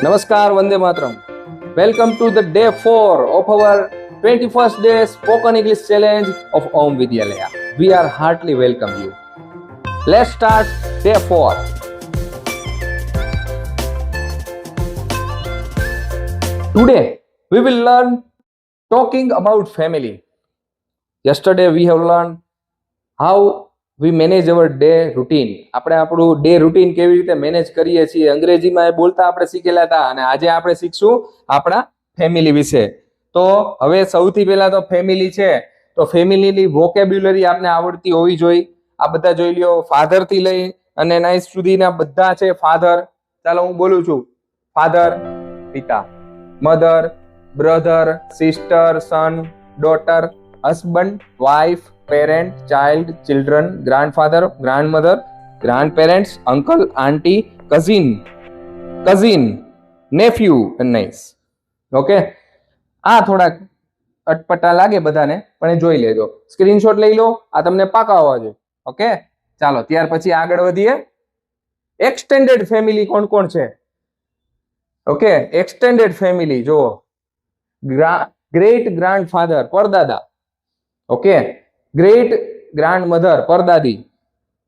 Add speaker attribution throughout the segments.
Speaker 1: Namaskar, Vande Matram. Welcome to the day 4 of our 21st day spoken English challenge of Om Vidyalaya. We are heartily welcome you. Let's start day 4. Today we will learn talking about family. Yesterday we have learned how we manage our day routine. આપણે આપણું day routine કેવી રીતે manage કરીએ છીએ અંગ્રેજીમાં એ બોલતા આપણે શીખેલા હતા અને આજે આપણે શીખશું આપણા ફેમિલી વિશે. તો હવે સૌથી પહેલા તો ફેમિલી છે તો ફેમિલીની વોકેબ્યુલરી આપને આવડતી હોવી જોઈએ. આ બધા જોઈ લ્યો, ફાધર થી લઈ અને નાઇસ સુધીના બધા છે. ફાધર, ચાલો હું બોલું છું. ફાધર પિતા, mother brother, sister son daughter, husband wife, parent, child, children, grandfather, grandmother, grandparents, uncle, auntie, cousin, nephew and nice. Okay, આ થોડાક અટપટા લાગે બધાને પણ એ જોઈ લેજો, સ્ક્રીનશોટ લઈ લો, આ તમને પાકા હોવા જોઈએ. ઓકે, ચાલો ત્યાર પછી આગળ વધીએ. એક્સટેન્ડેડ ફેમિલી કોણ કોણ છે? ઓકે, એક્સટેન્ડેડ ફેમિલી જો ગ્રેટ ગ્રાન્ડફાધર પરદાદા, ઓકે, ગ્રેટ ગ્રાન્ડ મધર પરદાદી,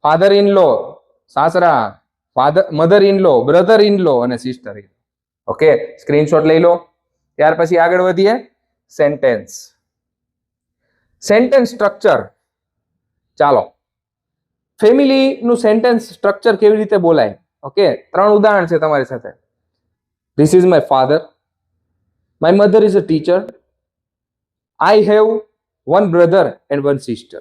Speaker 1: ફાધર ઇન લો સાસરા, mother in law, brother in law અને sister in law. Okay, screenshot લઈ લો. ત્યાર પછી આગળ વધીએ. Sentence structure. ચાલો, ફેમિલી નું સેન્ટેન્સ સ્ટ્રક્ચર કેવી રીતે બોલાય? ઓકે, 3 ઉદાહરણ છે તમારી સાથે. This is my father, my mother is a teacher, I have 1 brother and 1 sister.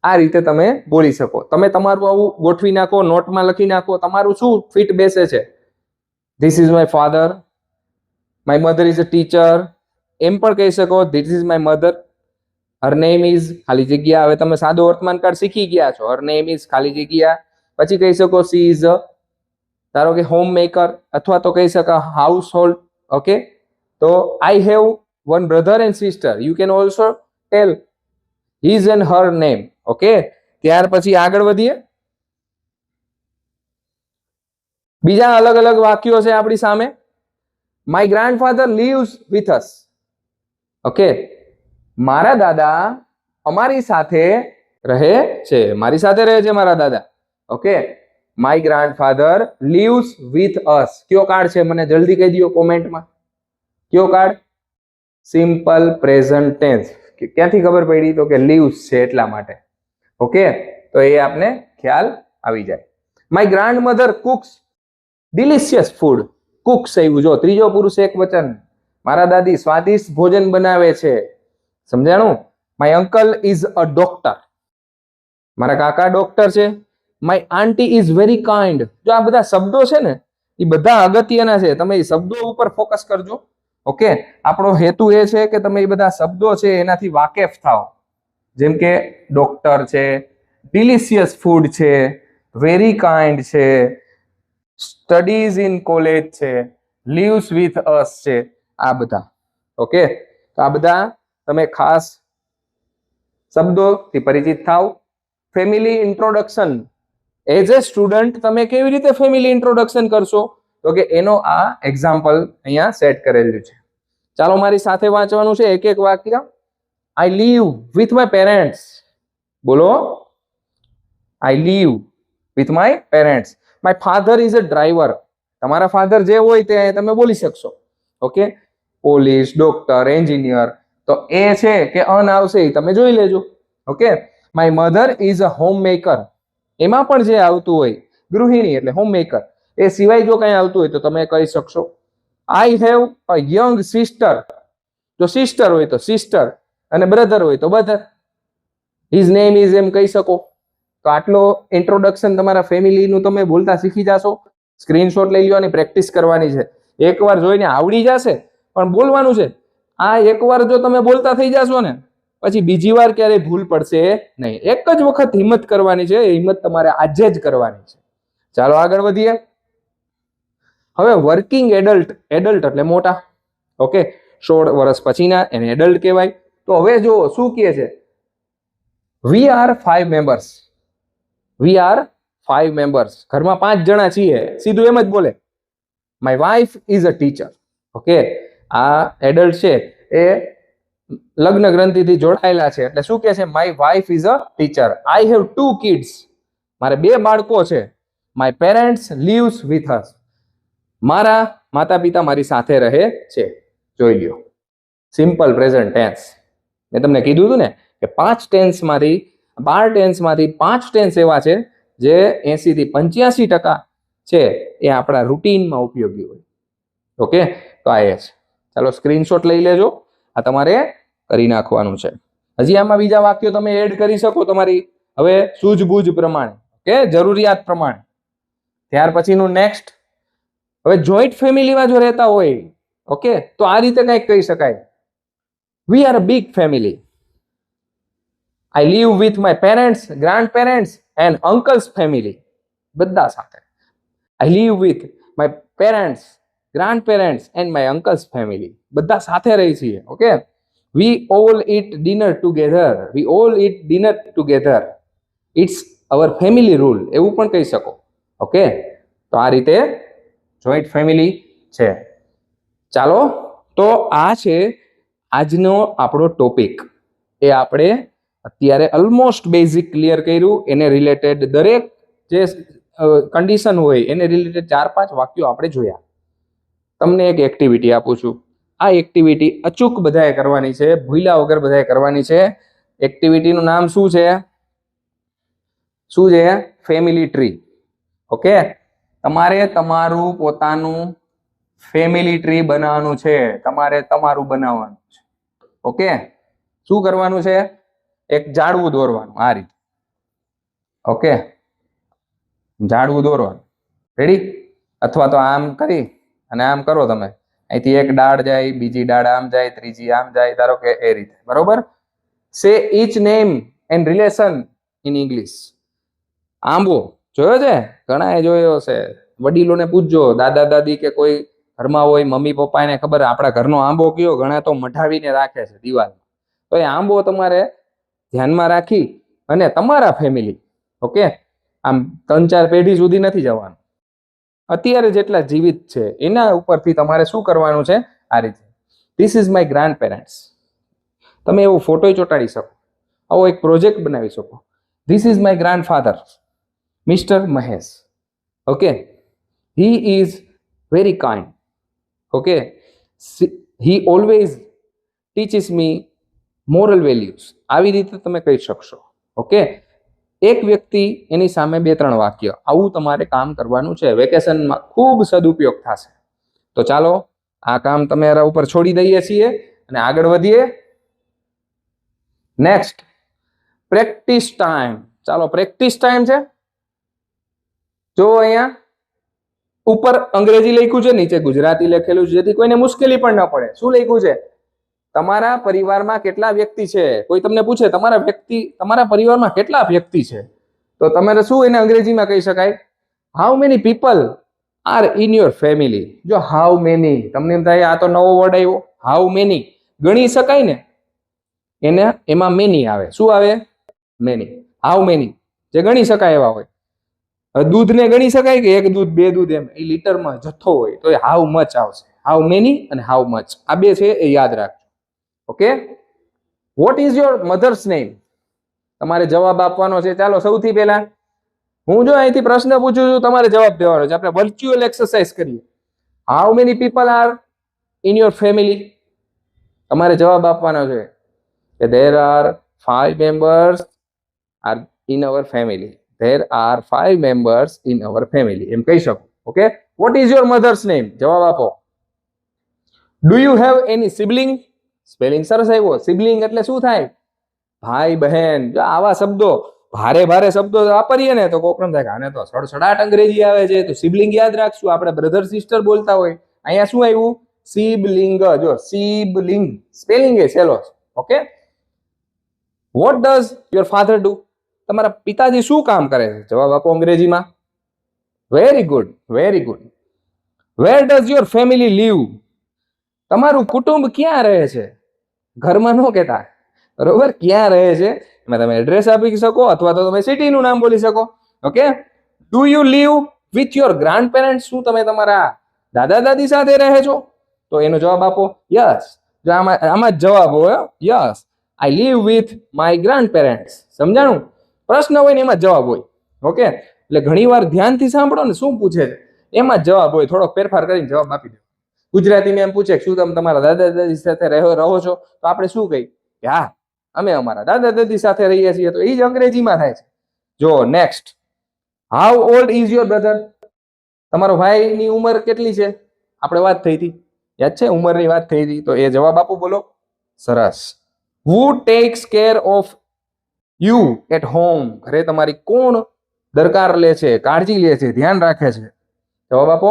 Speaker 1: આ રીતે તમે બોલી શકો. તમે તમારું આવું ગોઠવી નાખો, નોટમાં લખી નાખો, તમારું શું ફિટ બેસે છે. This is my father, my mother is a teacher. એમ પણ કહી શકો this is my mother, her name is ખાલી જગ્યા. હવે તમે સાદો વર્તમાન કાળ શીખી ગયા છો. હર નેમ ઇઝ ખાલી જગ્યા. પછી કહી શકો સી ઇઝ ધારો કે હોમ મેકર, અથવા તો કહી શકો હાઉસ હોલ્ડ. ઓકે, તો આઈ have 1 brother and sister. You can also tell his and her name. Okay, ત્યાર પછી આગળ વધીએ. બીજા અલગ અલગ વાક્યો છે આપણી સામે. My grandfather lives with us. Okay, મારા દાદા અમારી સાથે રહે છે. મારી સાથે રહે છે મારા દાદા. Okay, my grandfather lives with us. કયો કાર્ડ છે મને જલ્દી કહી દો કોમેન્ટમાં. કયો કાર્ડ? Simple present tense. ક્યાંથી ખબર પડી? તો કે લીવ્સ છે એટલા માટે. ઓકે, તો એ આપને ખ્યાલ આવી જાય. My grandmother cooks delicious food. Cooks આવ્યું જો ત્રીજો પુરુષ એક વચન. મારા દાદી સ્વાદિષ્ટ ભોજન બનાવે છે. સમજાણું? My uncle is a doctor. મારા કાકા ડોક્ટર છે. My aunty is very kind. જો આ બધા શબ્દો છે ને એ બધા અગત્યના છે. તમે એ શબ્દો ઉપર ફોકસ કરજો. ઓકે, આપણો હેતુ એ છે કે તમે એ બધા શબ્દો છે એનાથી વાકેફ થાઓ. જેમ કે ડોક્ટર છે, ડિલિશિયસ ફૂડ છે, વેરી કાઇન્ડ છે, સ્ટડીઝ ઇન કોલેજ છે, લીવ્સ વિથ અસ છે, આ બધા. ઓકે, તો આ બધા તમે ખાસ શબ્દોથી પરિચિત થાવ. Family introduction. As a student તમે કેવી રીતે ફેમિલી ઇન્ટ્રોડક્શન કરશો? તો કે એનો આ એક્ઝામ્પલ અહીંયા સેટ કરેલું છે. ચાલો મારી સાથે વાંચવાનું છે એક એક વાક્ય. I live with my parents. બોલો, I live with my parents. My father is a driver. તમારા ફાધર જે હોય તે તમે બોલી શકશો. Okay, police, doctor, engineer. તો એ છે કે અન આવશે એ તમે જોઈ લેજો. Okay, my mother is a home maker. એમાં પણ જે આવતું હોય ગૃહિણી એટલે હોમ મેકર. એ સિવાય જો કઈ આવતું હોય તો તમે કહી શકશો. I have a young sister. જો સિસ્ટર હોય તો સિસ્ટર અને બ્રધર હોય તો brother. His name is am કહી શકો. તો આટલો ઇન્ટ્રોડક્શન તમારા ફેમિલીનું તમે બોલતા શીખી જાશો. સ્ક્રીનશોટ લઈ લો અને પ્રેક્ટિસ કરવાની છે. એકવાર જોઈને આવડી જશે પણ બોલવાનું છે. આ એકવાર જો તમે બોલતા થઈ જાશો ને પછી બીજી વાર ક્યારેય ભૂલ પડશે નહીં. એક જ વખત હિંમત કરવાની છે. એ હિંમત તમારે આજે જ કરવાની છે. ચાલો આગળ વધીએ. હવે વર્કિંગ એડલ્ટ. એડલ્ટ એટલે મોટા. ઓકે, 16 વર્ષ પછીના એને એડલ્ટ કહેવાય. તો હવે જો શું કહે છે? We are 5 members. We are 5 members. ઘરમાં 5 જણા છીએ. સીધું એમ જ બોલે. My wife is a teacher. Okay, આ એડલ્ટ છે એ લગ્ન ગ્રંથિથી જોડાયેલા છે એટલે શું કહે છે? My wife is a teacher. I have 2 kids. મારે 2 બાળકો છે. My parents leaves with us. મારા માતા પિતા મારી સાથે રહે છે. જોઈ લ્યો, સિમ્પલ પ્રેઝન્ટ ટેન્સ. મેં તમને કીધું હતું ને કે 5 ટેન્સમાંથી 12 ટેન્સમાંથી 5 ટેન્સ એવા છે જે 80 થી 85% છે એ આપણા રૂટીનમાં ઉપયોગી હોય. ઓકે, તો આ છે. ચાલો સ્ક્રીનશોટ લઈ લેજો. આ તમારે કરી નાખવાનું છે. હજી આમાં બીજા વાક્યો તમે એડ કરી શકો તમારી હવે સૂઝબૂઝ પ્રમાણે, ઓકે, જરૂરિયાત પ્રમાણે. ત્યાર પછીનું નેક્સ્ટ, હવે જોઈન્ટ ફેમિલીમાં જો રહેતા હોય, ઓકે, તો આ રીતે કંઈક કહી શકાય. We are a big family. I live with my parents, grandparents and uncle's family. બધા સાથે. I live with my parents, grandparents and my uncle's family. બધા સાથે રહી છીએ. Okay, we all eat dinner together. We all eat dinner together. It's our family rule, એવું પણ કહી શકો. ઓકે, તો આ રીતે જોઈન્ટ ફેમિલી છે. ચાલો, તો આ છે આજનો આપણો ટોપિક. એ આપણે અત્યારે ઓલમોસ્ટ બેઝિક ક્લિયર કર્યું. એને રિલેટેડ દરેક જે કન્ડિશન હોય એને રિલેટેડ 4-5 વાક્યો આપણે જોયા. તમને એક એક્ટિવિટી આપું છું. આ એક્ટિવિટી અચૂક બધાએ કરવાની છે, ભૂલ્યા વગર બધાએ કરવાની છે. એક્ટિવિટીનું નામ શું છે? શું છે? Family tree. ઓકે, તમારે તમારું પોતાનું ફેમિલી ટ્રી બનાવવાનું છે. તમારે તમારું બનાવવાનું છે. ઓકે, શું કરવાનું છે? એક ઝાડવું દોરવાનું આ રીતે. ઓકે, ઝાડવું દોરવાનું. રેડી? અથવા તો આમ કરી અને આમ કરો તમે. અહીંથી એક ડાળ જાય, બીજી ડાળ આમ જાય, ત્રીજી આમ જાય, ધારો કે એ રીતે. બરોબર? Say each name and relation in English. આંબો જોયો છે? ઘણા જોયો છે. વડીલોને પૂછજો, દાદા દાદી કે કોઈ ઘરમાં હોય, મમ્મી પપ્પા, એને ખબર આપણા ઘરનો આંબો કયો. ઘણા તો મઢાવીને રાખે છે દિવાલમાં. તો એ આંબો તમારે ધ્યાનમાં રાખી અને તમારા ફેમિલી, ઓકે, આમ 3-4 પેઢી સુધી નથી જવાનું. અત્યારે જેટલા જીવિત છે એના ઉપરથી તમારે શું કરવાનું છે? આ રીતે. This is my grand parents. તમે એવો ફોટો ચોંટાડી શકો, આવો એક પ્રોજેક્ટ બનાવી શકો. This is my grand father, mister Mahesh. Okay, he is very kind. Okay, he always teaches me moral values. આવી રીતે તમે કહી શકશો. ઓકે, એક વ્યક્તિ એની સામે 2-3 વાક્ય, આવું તમારે કામ કરવાનું છે. વેકેશનમાં ખૂબ સદુપયોગ થશે. તો ચાલો આ કામ તમારા ઉપર છોડી દઈએ છીએ અને આગળ વધીએ. Next, practice time. ચાલો, પ્રેક્ટિસ ટાઈમ છે. જો અહીંયા ઉપર અંગ્રેજી લખ્યું છે, નીચે ગુજરાતી લખેલું છે, જેથી કોઈને મુશ્કેલી પણ ન પડે. શું લખ્યું છે? તમારા પરિવારમાં કેટલા વ્યક્તિ છે? કોઈ તમને પૂછે તમારા પરિવારમાં કેટલા વ્યક્તિ છે, તો તમારે શું એને અંગ્રેજીમાં કહી શકાય? How many people are in your family. જો હાઉ મેની, તમને એમ થાય આ તો નવો વર્ડ આવ્યો. હાઉ મેની ગણી શકાય ને, એને એમાં મેની આવે. શું આવે? મેની. હાઉ મેની જે ગણી શકાય એવા હોય. દૂધને ગણી શકાય કે 1 દૂધ 2 દૂધ, એમ એ લીટરમાં જથ્થો હોય તો એ હાઉ મચ આવશે. હાઉ મેની અને હાઉ મચ, આ 2 છે એ યાદ રાખજો. Okay, what is your mother's name? તમારે જવાબ આપવાનો છે. ચાલો, સૌથી પહેલા હું જો અહીંથી પ્રશ્ન પૂછું છું, તમારે જવાબ દેવાનો છે. આપણે વર્ચ્યુઅલ એક્સરસાઇઝ કરીએ. How many people are in your family? તમારે જવાબ આપવાનો છે કે there are 5 members are in our family. There are 5 members in our family, એમ કહી શકો. Okay, what is your mother's name? જવાબ આપો. Do you have any sibling? Spelling સરસ આવ્યો. સિબલિંગ એટલે શું થાય? ભાઈ બહેન. જો આવા શબ્દો ભારે શબ્દો વાપરીએ ને તો કોકરમ થાય આને તો સડસડાટ અંગ્રેજી આવે છે. તો સિબલિંગ યાદ રાખશું. આપણે બ્રધર સિસ્ટર બોલતા હોય. અહીંયા શું આવ્યું? સિબલિંગ. જો સિબલિંગ સ્પેલિંગ એ સહેલો છે. Okay, what does your father do? તમારા પિતાજી શું કામ કરે છે? જવાબ આપો અંગ્રેજીમાં. Very good, very good. Where does your family live? તમારું કુટુંબ ક્યાં રહે છે? ઘરમાં ન કહેતા, બરોબર? ક્યાં રહે છે એમાં તમે એડ્રેસ આપી શકો અથવા તો તમે સિટીનું નામ બોલી શકો. Okay, do you live with your grand parents? શું તમે તમારા દાદા દાદી સાથે રહે છો? તો એનો જવાબ આપો યસ. જો આમાં જ જવાબ હોય yes, I live with my grand parents. સમજાણું? પ્રશ્ન હોય ને એમાં જવાબ હોય. ઓકે, એટલે ઘણી વાર ધ્યાનથી સાંભળો ને શું પૂછે છે એમાં જ જવાબ હોય. થોડોક ફેરફાર કરીને જવાબ આપી દો. ગુજરાતીમાં એમ પૂછે શું તમે તમારા દાદા દાદી સાથે રહો છો? તો આપણે શું કહી કે હા, અમે અમારા દાદા દાદી સાથે રહીએ છીએ. તો એ જ અંગ્રેજીમાં થાય છે. જો next, how old is your brother? તમારો ભાઈની ઉંમર કેટલી છે? આપણે વાત થઈ હતી, યાદ છે? ઉંમરની વાત થઈ હતી. તો એ જવાબ આપો, બોલો. સરસ. Who takes care of you at home? ઘરે તમારી કોણ દરકાર લે છે, કાળજી લે છે, ધ્યાન રાખે છે? જવાબ આપો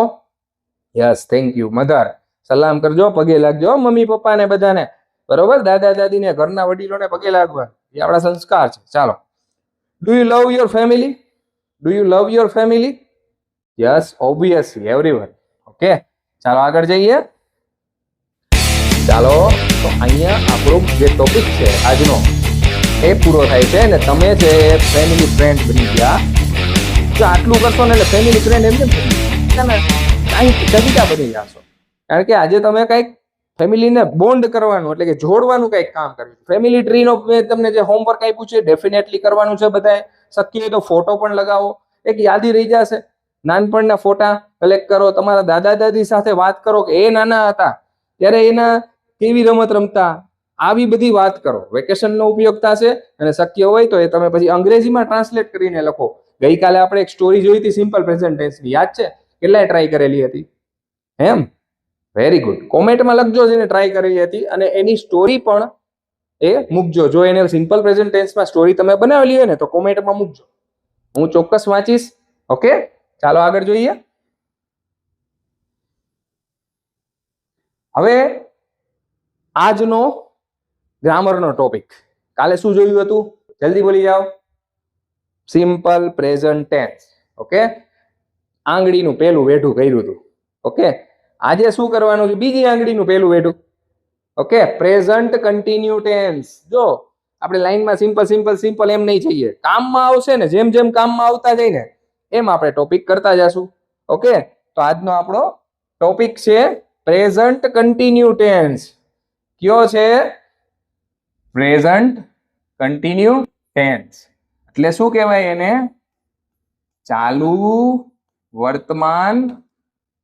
Speaker 1: યસ, થેન્ક યુ. મધર. સલામ કરજો, પગે લાગજો મમ્મી પપ્પાને બધાને. બરોબર? દાદા દાદીને, ઘરના વડીલોને પગે લાગવા એ આપણા સંસ્કાર છે. ચાલો, do you love your family? Do you love your family? Yes, obviously, everyone. Okay, ચાલો આગળ જઈએ. ચાલો, તો અહીંયા આપણો જે ટોપિક છે આજનો એ પૂરો થાય છે. ને તમે જે ફેમિલી ફ્રેન્ડ બની ગયા, જો આટલું કરશો ને એટલે ફેમિલી ફ્રેન્ડ એમ ને કાંઈક કવિતા બની જશો. કારણ કે આજે તમે કંઈક ફેમિલીને બોન્ડ કરવાનું એટલે કે જોડવાનું કંઈક કામ કર્યું. ફેમિલી ટ્રીનો તમને જે હોમવર્ક આપ્યું છે ડેફિનેટલી કરવાનું છે બધાએ. શક્ય હોય તો ફોટો પણ લગાવો, એક યાદી રહી જશે. નાનપણના ફોટા કલેક્ટ કરો, તમારા દાદા દાદી સાથે વાત કરો કે એ નાના હતા ત્યારે એના કેવી રમત રમતા, આવી બધી વાત કરો. વેકેશનનો ઉપયોગ થશે. અને શક્ય હોય તો એ તમે પછી અંગ્રેજીમાં ટ્રાન્સલેટ કરીને લખો. ગઈકાલે આપણે એક સ્ટોરી જોઈ હતી સિમ્પલ પ્રેઝન્ટ ટેન્સની, યાદ છે? કેટલાય ટ્રાય કરેલી હતી? એમ, વેરી ગુડ. કોમેન્ટમાં લખજો જેને ટ્રાય કરેલી હતી અને એની સ્ટોરી પણ એ મૂકજો. જો એને સિમ્પલ પ્રેઝન્ટ ટેન્સમાં સ્ટોરી તમે બનાવેલી હોય ને તો કોમેન્ટમાં મૂકજો, હું ચોક્કસ વાંચીશ. ઓકે, ચાલો આગળ જોઈએ. હવે આજનો ગ્રામરનો ટોપિક. કાલે શું જોયું હતું? જલ્દી બોલી જાઓ. Simple present tense. ઓકે, આંગળીનું પેલું વેઢું કર્યું હતું. ઓકે, આજે શું કરવાનું છે? બીજી આંગળીનું પેલું વેઢું. Okay, present continue tense. જો આપણે લાઈનમાં સિમ્પલ સિમ્પલ સિમ્પલ એમ નહીં જઈએ, કામમાં આવશે ને જેમ જેમ કામમાં આવતા જાય ને એમ આપણે ટોપિક કરતા જશું. ઓકે, તો આજનો આપણો ટોપિક છે પ્રેઝન્ટ કન્ટિન્યુ ટેન્સ. કયો છે? Present continue tense. એટલે શું કહેવાય એને? ચાલુ વર્તમાન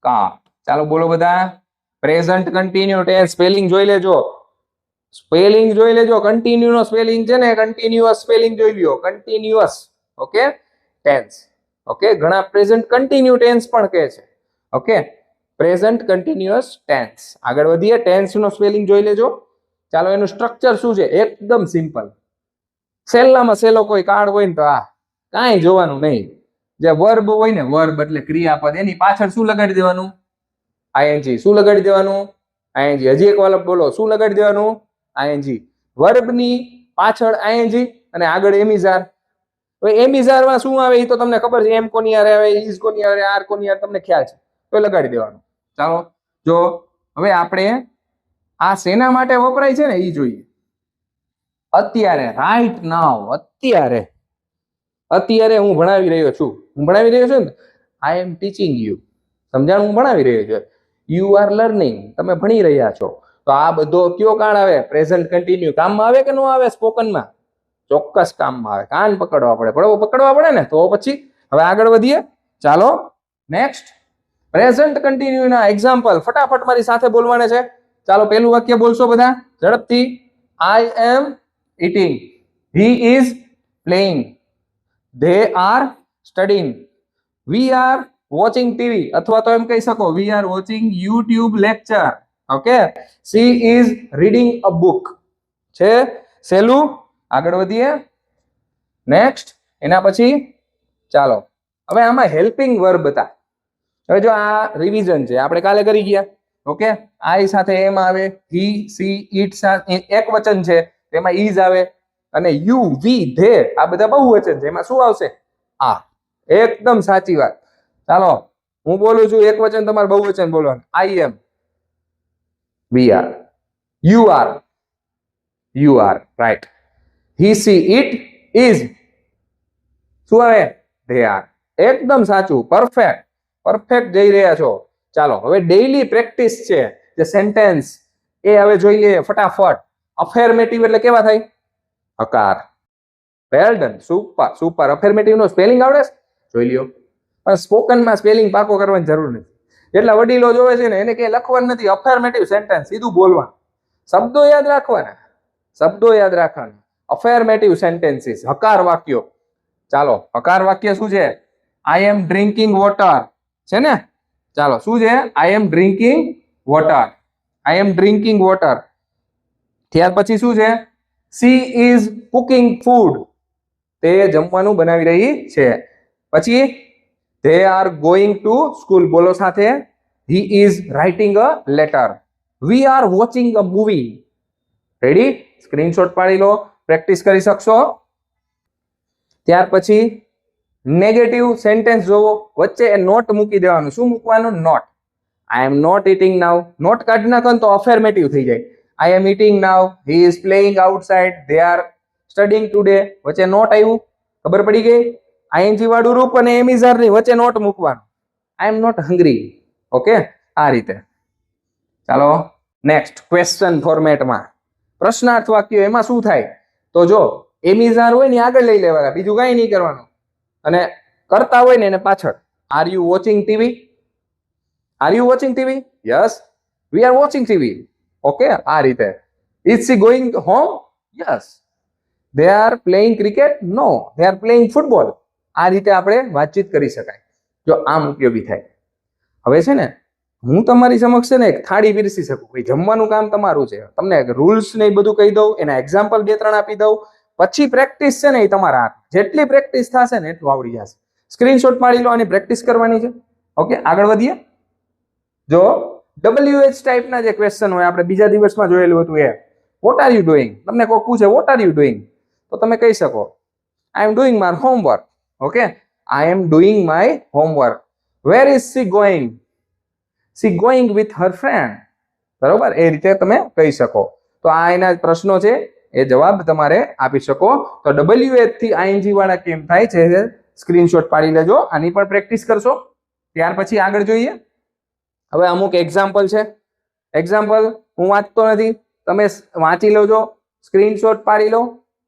Speaker 1: કાળ. ચાલો બોલો બધા. પ્રેઝન્ટ કન્ટિન્યુ ટેન્સ સ્પેલિંગ જોઈ લેજો. સ્પેલિંગ જોઈ લેજો. કન્ટિન્યુ નો સ્પેલિંગ છે ને કન્ટિન્યુઅસ સ્પેલિંગ જોઈ લ્યો. કન્ટિન્યુઅસ. Okay, tense. ઓકે, ઘણા પ્રેઝન્ટ કન્ટિન્યુ ટેન્સ પણ કહે છે. Okay, present continuous tense. આગળ વધીએ. ટેન્સ નો સ્પેલિંગ જોઈ લેજો. ચાલો, એનું સ્ટ્રક્ચર શું છે? એકદમ સિમ્પલ. સહેલામાં સહેલો કોઈ કાર્ડ હોય ને તો આ કાંઈ જોવાનું નહીં. જે વર્બ હોય ને, વર્બ એટલે ક્રિયાપદ, એની પાછળ શું લગાડી દેવાનું? આઈએનજી. શું લગાડી દેવાનું? આઈએનજી. હજી એક વાર બોલો, શું લગાડી દેવાનું? આઈએનજી. વર્બની પાછળ આઈએનજી અને આગળ એમિઝાર. હવે એમિઝારમાં શું આવે એ તો તમને ખબર છે. એમ કોની હારે આવે, ઇઝ કોની હારે, આર કોની હારે, તમને ખ્યાલ છે. તો લગાડી દેવાનું. ચાલો, જો હવે આપણે આ શેના માટે વપરાય છે ને એ જોઈએ. અત્યારે, રાઈટ નાઉ, અત્યારે. અત્યારે હું ભણાવી રહ્યો છું. હું ભણાવી રહ્યો છું ને, આઈ એમ ટીચિંગ યુ. સમજાણ? હું ભણાવી રહ્યો છું. You are learning. તમે ભણી રહ્યા છો. તો આ બધો કયો કાળ આવે? Present continue. કામમાં આવે કે ન આવે? સ્પોકનમાં ચોક્કસ કામમાં આવે. કાન પકડવા પડે. પકડવા પડે ને તો પછી. હવે આગળ વધીએ. ચાલો નેક્સ્ટ. પ્રેઝન્ટ કન્ટિન્યુ ના એક્ઝામ્પલ ફટાફટ મારી સાથે બોલવાના છે. ચાલો, પેલું વાક્ય બોલશો બધા ઝડપથી. આઈ એમ eating. He is playing. They are studying. We are watching TV. અથવા તો એમ કહી શકો we are watching YouTube lecture. Okay. She is reading a book. છે સહેલું. આગળ વધીએ. નેક્સ્ટ. એના પછી ચાલો હવે આમાં હેલ્પિંગ વર્બ હતા. હવે જો આ રિવિઝન છે, આપણે કાલે કરી ગયા. ઓકે, આઈ સાથે એમ આવે, હી સી ઇટ સાથે એક વચન છે એમાં ઈઝ આવે, અને યુ વી ધે આ બધા બહુવચન છે એમાં શું આવશે? આ. એકદમ સાચી વાત. ચાલો, હું બોલું છું એક વચન, તમારે બહુવચન બોલવાનું. I am, we are, you are, right. He she it is શું આવે? They are. એકદમ સાચું. પરફેક્ટ જઈ રહ્યા છો. ચાલો હવે ડેઈલી પ્રેક્ટિસ છે જે સેન્ટેન્સ એ હવે જોઈ લઈએ ફટાફટ. અફર્મેટિવ એટલે કેવા થાય? હકાર. Well done, super super. Affirmative નો સ્પેલિંગ આવડે છે? જોઈ લ્યો. પણ સ્પોકન માં સ્પેલિંગ પાકો કરવાની જરૂર નથી. જેટલા વડીલો જોવે છે ને એને કઈ લખવાનું નથી. અફર્મેટિવ સેન્ટેન્સ સીધું બોલવાનું, શબ્દો યાદ રાખવાના, શબ્દો યાદ રાખવાના. અફર્મેટિવ સેન્ટેન્સીસ, હકાર વાક્યો. ચાલો હકાર વાક્ય શું છે? આઈ એમ ડ્રિંકિંગ વોટર છે ને? ચાલો શું છે? આઈ એમ ડ્રિંકિંગ વોટર. આઈ એમ ડ્રિંકિંગ વોટર. ત્યાર પછી શું છે? She is cooking food. તે જમવાનું બનાવી રહી છે. પછી they are going to school. બોલો સાથે. he is writing a letter. we are watching a movie. Ready? Screenshot પાડી લો, પ્રેક્ટિસ કરી શકશો. ત્યાર પછી નેગેટિવ સેન્ટેન્સ જોવો, વચ્ચે નોટ મૂકી દેવાનું. શું મૂકવાનું? Not. I am not eating now. Not કાઢી નાખો તો અફર્મેટિવ થઈ જાય. I am eating now. He is playing outside. They are studying today. વચ્ચે નોટ આવ્યું, ખબર પડી ગઈ? આઈએનજી વાળું રૂપ અને એમિઝાર ની વચ્ચે નોટ મૂકવાનું. આઈ એમ નોટ હંગ્રી. ઓકે, આ રીતે. ચાલો નેક્સ્ટ ક્વેશ્ચન ફોર્મેટમાં પ્રશ્નાર્થ વાક્ય. એમાં શું થાય તો જો એમિઝાર હોય ને આગળ લઈ લેવાના, બીજું કઈ નહીં કરવાનું. અને કરતા હોય ને એને પાછળ. Are you watching TV? Are you watching TV? Yes, we are watching TV. Okay, આ રીતે. Is she going home? Yes. they are playing cricket? no, they are playing football. આ રીતે આપણે વાતચીત કરી શકાય જો આમ ઉપયોગી થાય. હવે છે ને હું તમારી સમક્ષ છે ને એક થાળી પીરસી શકું. ભાઈ જમવાનું કામ તમારું છે. તમને રૂલ્સ ને એ બધું કહી દઉં, એના એક્ઝામ્પલ 2-3 આપી દઉં, પછી પ્રેક્ટિસ છે ને એ તમારા હાથ. જેટલી પ્રેક્ટિસ થશે ને એટલું આવડી જશે. સ્ક્રીનશોટ પાડી લો, આની પ્રેક્ટિસ કરવાની છે. ઓકે, આગળ વધીએ. જો WH ટાઈપના જે ક્વેશ્ચન હોય, આપણે બીજા દિવસમાં જોયેલું હતું એ. What are you doing? તમને કોઈ પૂછે વોટ આર યુ ડુઈંગ તો તમે કહી શકો I am doing my homework. Okay, I am doing my homework. Where is she going? She going with her friend. બરોબર, એ રીતે તમે કહી શકો. તો આ એના પ્રશ્નો છે, એ જવાબ તમારે આપી શકો. તો WH થી ING વાળા કેમ થાય છે સ્ક્રીનશોટ પાડી લેજો. આની પણ પ્રેક્ટિસ કરશો. ત્યાર પછી આગળ જોઈએ. હવે અમુક એક્ઝામ્પલ છે. એક્ઝામ્પલ હું વાંચતો નથી, તમે વાંચી લેજો, સ્ક્રીનશોટ પાડી લો.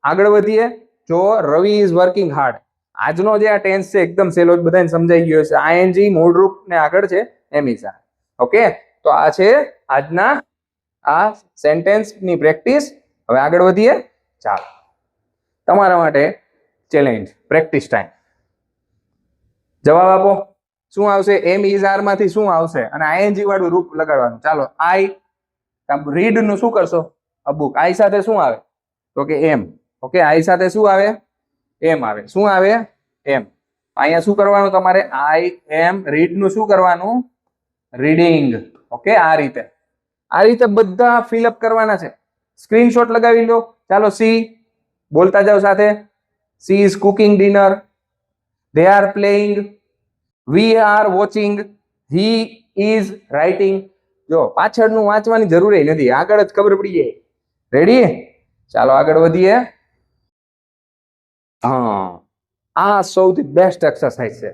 Speaker 1: આગળ વધીએ. જો રવિ ઇઝ વર્કિંગ હાર્ડ. આજનો જે આ ટેન્સ છે એકદમ સહેલો, બધાને સમજાઈ ગયો છે. ING મૂળરૂપ ને આગળ છે એમિઝા. ઓકે, તો આ છે આજના આ સેન્ટેન્સ ની પ્રેક્ટિસ. હવે આગળ વધીએ. ચાલો તમારા માટે ચેલેન્જ, પ્રેક્ટિસ ટાઈમ. જવાબ આપો. શું આવશે? એમિઝાર માંથી શું આવશે? અને ING વાળું રૂપ લગાડવાનું. ચાલો, આઈ રીડ નું શું કરશો? અ બુક. આઈ સાથે શું આવે? તો કે એમ. ઓકે, આઈ સાથે શું આવે? એમ આવે. શું આવે? એમ. અહીંયા શું કરવાનું તમારે? આઈ એમ રીડ નું શું કરવાનું? રીડિંગ. ઓકે, આ રીતે. આ રીતે બધા ફિલઅપ કરવાના છે. સ્ક્રીનશોટ લગાવી લો. ચાલો, સી બોલતા જાઓ સાથે. She is cooking dinner. they are playing. we are watching. he is writing. જો પાછળનું વાંચવાની જરૂર નથી, આગળ જ ખબર પડી જાય. રેડી? ચાલો આગળ વધીએ. હા, આ સૌથી બેસ્ટ એક્સરસાઇઝ છે.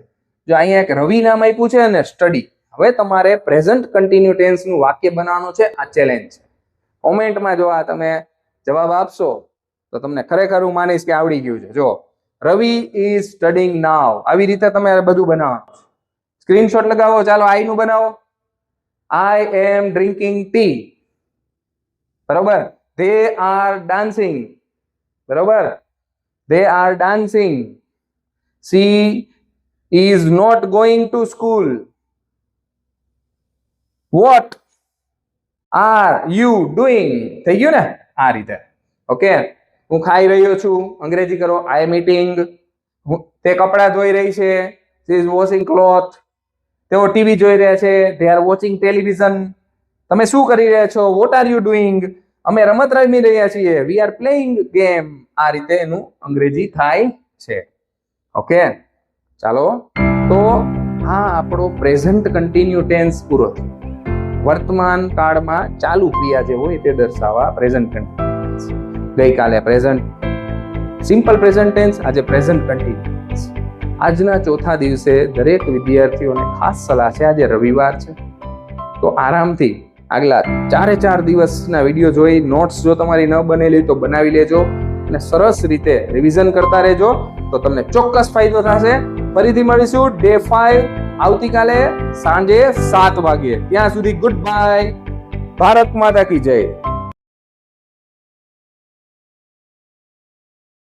Speaker 1: જો અહીંયા એક રવિ નામ આપ્યું છે અને સ્ટડી. હવે તમારે પ્રેઝન્ટ કન્ટિન્યુ ટેન્સ નું વાક્ય બનાવવાનું છે. આ ચેલેન્જ છે. કોમેન્ટમાં જો આ તમે જવાબ આપશો તો તમને ખરેખર હું માનીશ કે આવડી ગયું છે. જો રવિ ઇઝ સ્ટડીંગ નાઉ. આવી રીતે તમે બધું બનાવવાનું. સ્ક્રીનશોટ લગાવો. ચાલો આઈ નું બનાવો. આઈ એમ ડ્રિંકિંગ ટી. બરોબર. they are dancing. બરોબર, they are dancing. she is not going to school. what are you doing? થઈ ગયું ને આ રીતે. ઓકે, હું ખાઈ રહ્યો છું. અંગ્રેજી કરો. આઈ એમ ઇટિંગ. તે કપડા ધોઈ રહી છે. she is washing cloth. તેઓ ટીવી જોઈ રહ્યા છે. they are watching television. તમે શું કરી રહ્યા છો? what are you doing? અમે રમત રમી રહ્યા છીએ. we are playing game. આ રીતે એનું અંગ્રેજી થાય છે. ઓકે, ચાલો. તો આ આપણો પ્રેઝન્ટ કન્ટિન્યુ ટેન્સ પૂરો થયો. વર્તમાન કાળમાં ચાલુ ક્રિયા જે હોય તે દર્શાવવા પ્રેઝન્ટ કન્ટિન્યુઅસ. ગઈકાલે પ્રેઝન્ટ સિમ્પલ પ્રેઝન્ટ ટેન્સ, આજે પ્રેઝન્ટ કન્ટિન્યુઅસ. આજના ચોથા દિવસે દરેક વિદ્યાર્થીઓને ખાસ સલાહ છે. આજે રવિવાર છે, તો આરામથી આગલા 4 દિવસના વિડીયો જોઈ નોટ્સ જો તમારી ન બનેલી તો બનાવી લેજો અને સરસ રીતે રિવિઝન કરતા રહેજો તો તમને ચોક્કસ ફાયદો થશે. ફરીથી મળીશું ડે 5 આવતીકાલે સાંજે 7 વાગે. ત્યાં સુધી ગુડ બાય. ભારત માતા કી જય.